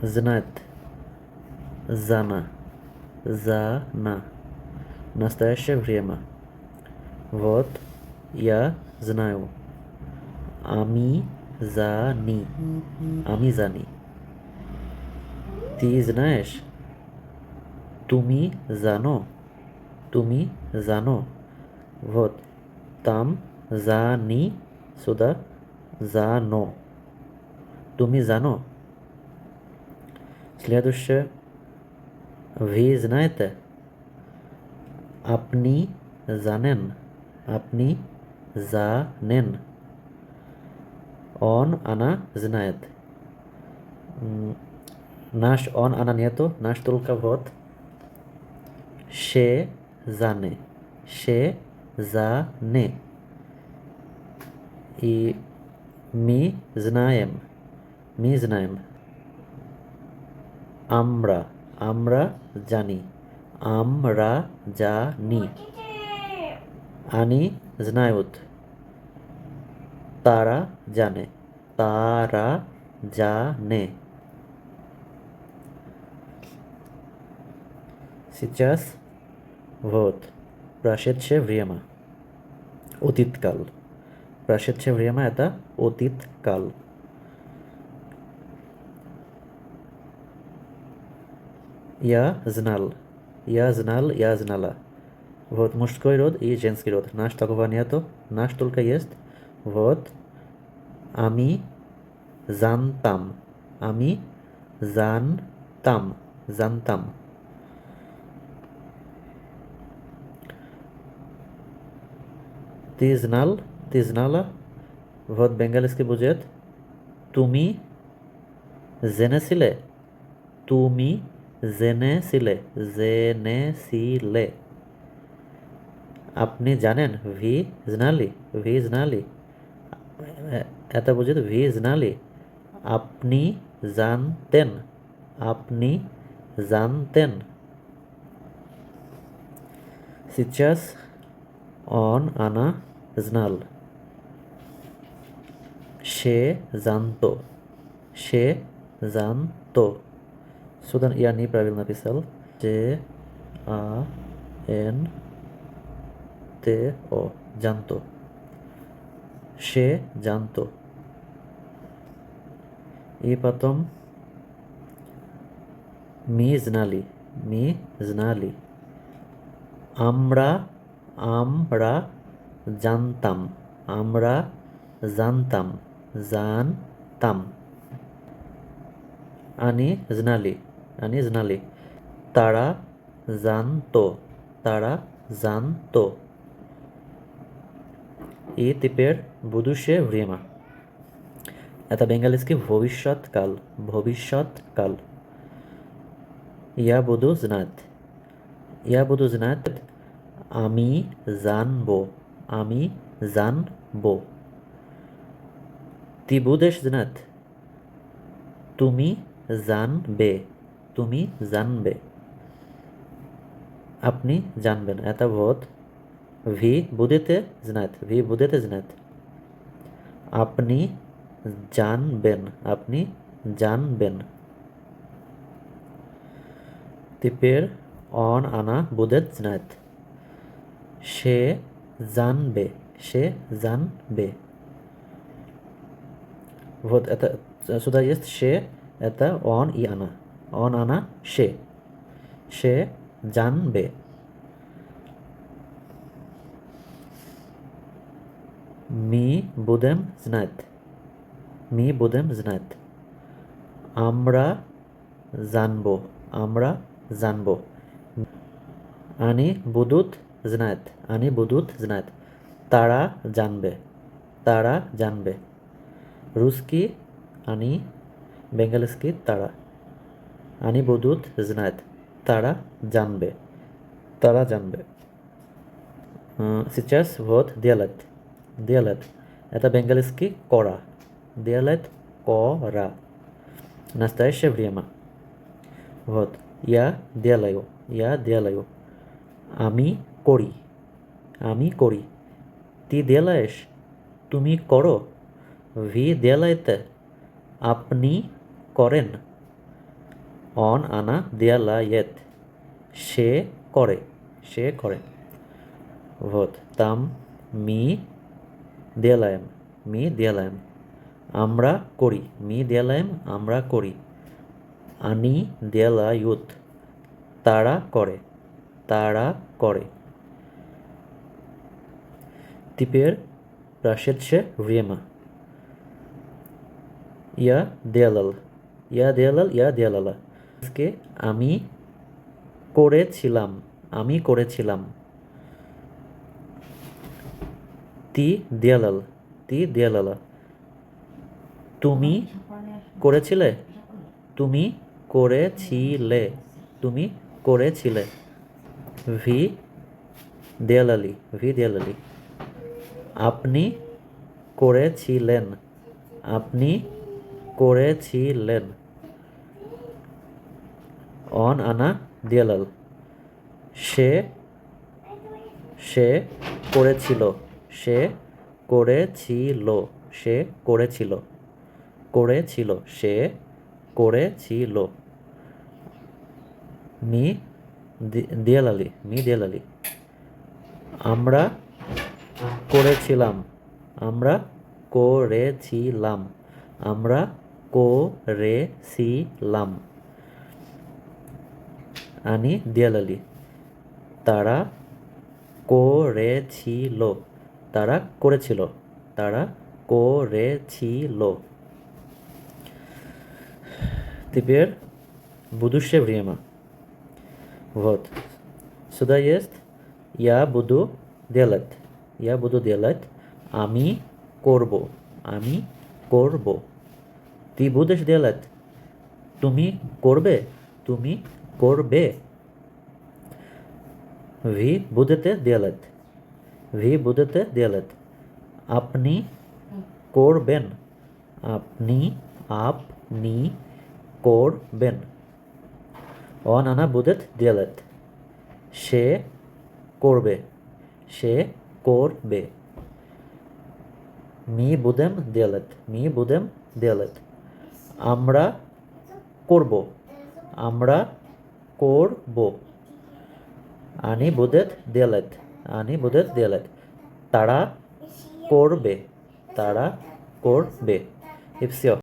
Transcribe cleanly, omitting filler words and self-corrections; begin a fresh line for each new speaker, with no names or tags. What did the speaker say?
знать, знана, знана. Настоящее время. Вот я знаю. Ами зани. Ами зани. Ты знаешь? Туми зано. Туми зано. Вот. Там зани. Сюда зано. Туми зано. Следующее. Вы знаете? Апни জানেন? Апни জানেন? Он, она знает. Наш, он, она нету. Наш только вот. সে জানে. সে জানে. И мы знаем. Мы знаем. আমরা জানি. আমরা জানি. Они знают. তারা জানে. তারা জানে. Сейчас вот прошедшее время. অতীতকাল. Прошедшее время это অতীতকাল. Я знал. Я знал, я знала. Вот мужской род и женский род. Наш такого нету. Наш только есть. Вот. আমি জানতাম. আমি জানতাম. জানতাম. Ты знал? Ты знала? Вот বেঙ্গালিসকে বুঝেত. তুমি জেনেছিলে? তুমি জেনেছিলে? জেনেছিলে. আপনি জানেন? V znali? V znali? এটা বুঝিত ভি znali? আপনি জানতেন? আপনি জানতেন? Сейчас он, она знал. সে জানতো. সে জানতো. Sudan я неправильно написал. J-A-N-T-O. জানতো. সে জানতো. И потом мы знали. Мы знали. আমরা জানতাম. আমরা জানতাম. জানতাম. Они знали. Они знали. তারা জানতো. তারা জানতো. И теперь будущее время. Это бенгальский ভবিষ্যৎকাল. ভবিষ্যৎকাল. Я буду знать. Я буду знать. আমি জানবো. আমি জানবো. Ты будешь знать. তুমি জানবে. তুমি জানবে. আপনি জানবেন. Это вот. Вы будете знать. Вы будете знать. আপনি জানবেন. আপনি জানবেন. Теперь он, она будет знать. সে জানবে. সে জানবে. Вот это сюда есть সে, это он и она. Он, она, সে. সে জানবে. Мы будем знать. Мы будем знать. আমরা জানবো. আমরা জানবো. Они будут знать. Они будут знать. তারা জানবে. তারা জানবে. Русский они, бенгальский তারা. Они будут знать. তারা জানবে. তারা জানবে. Сейчас вот делать. Делать. Это бенгальский кора. Делать кора. Настоящее время. Вот. Я делаю. Я делаю. আমি করি. আমি করি. Ты делаешь. তুমি করো. Вы делаете. আপনি করেন. অন আনা দেয়ালায়েত সে করে, সে করে। Вот. Там ми делаем, ми делаем. আমরা করি, ми делаем, আমরা করি। Они делают, তারা করে, তারা করে। Теперь прошедшее время. Я делал, я делал, я делала. আজকে আমি করেছিলাম, আমি করেছিলাম। তি দেয়ালাল, তি দেয়ালালা। তুমি করেছিলে, তুমি করেছিলে, তুমি করেছিলে। ভি দেয়ালালি, ভি দেয়ালালি। আপনি করেছিলেন, আপনি করেছিলেন। অন আনা দেয়ালাল সে, সে করেছিল, সে করেছিল, সে করেছিল, করেছিল, সে করেছিল। মি দেয়ালালি, মি দেয়ালালি। আমরা করেছিলাম, আমরা করেছিলাম, আমরা করেছিলাম। আনি দেয়ালালি তারা করেছিল, তারা করেছিল, তারা করেছিল। Теперь будущее время. Вот. Сюда есть я буду делать. Я буду делать. আমি করব, আমি করব। Ты будешь делать. তুমি করবে, তুমি করবে। Вы будете делать. Вы будете делать. আপনি করবেন, আপনি, আপনি করবেন। Он она будет делать. সে করবে, সে করবে। Мы будем делать. Мы будем делать. আমরা করব, আমরা করব। Они будут делать. Они будут делать. তারা করবে, তারা করবে। И все.